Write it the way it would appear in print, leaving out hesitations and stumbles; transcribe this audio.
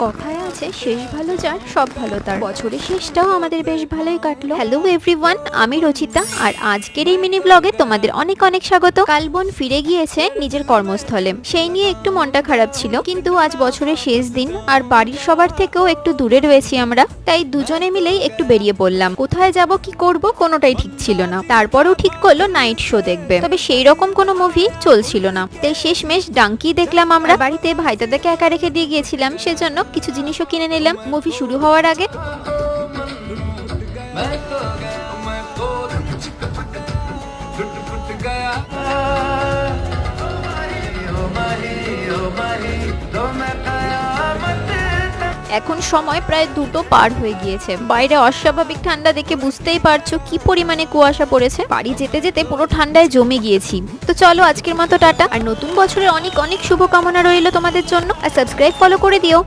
কথায় আছে শেষ ভালো যার সব ভালো তার। বছরের শেষটাও আমাদের বেশ ভালোই কাটলো। হ্যালো এভরিওয়ান, আমি রচিতা আর আজকের এই মিনি ব্লগে তোমাদের অনেক অনেক স্বাগত। কাল বোন ফিরে গিয়েছে নিজের কর্মস্থলে, সেই নিয়ে একটু মনটা খারাপ ছিল, কিন্তু আজ বছরের শেষ দিন আর বাড়ির সবার থেকেও একটু দূরে রয়েছি আমরা, তাই দুজনে মিলেই একটু বেরিয়ে পড়লাম। কোথায় যাব কি করব কোনোটাই ঠিক ছিল না। তারপরেও ঠিক করলো নাইট শো দেখবে, তবে সেই রকম কোনো মুভি চলছিল না, তাই শেষমেশ ডাঙ্কি দেখলাম আমরা। বাড়িতে ভাই দাদাকে একা রেখে দিয়ে গিয়েছিলাম, সেজন্য কিছু জিনিসও কিনে নিলাম মুভি শুরু হওয়ার আগে। এখন সময় প্রায় 2টো পার হয়ে গিয়েছে। বাইরে অস্বাভাবিক ঠান্ডা দেখে বুঝতেই পারছো কি পরিমাণে কুয়াশা পড়েছে। বাড়ি যেতে যেতে পুরো ঠান্ডায় জমে গিয়েছি। তো চলো আজকের মতো টাটা, আর নতুন বছরের অনেক অনেক শুভকামনা রইল তোমাদের জন্য, আর সাবস্ক্রাইব ফলো করে দিও।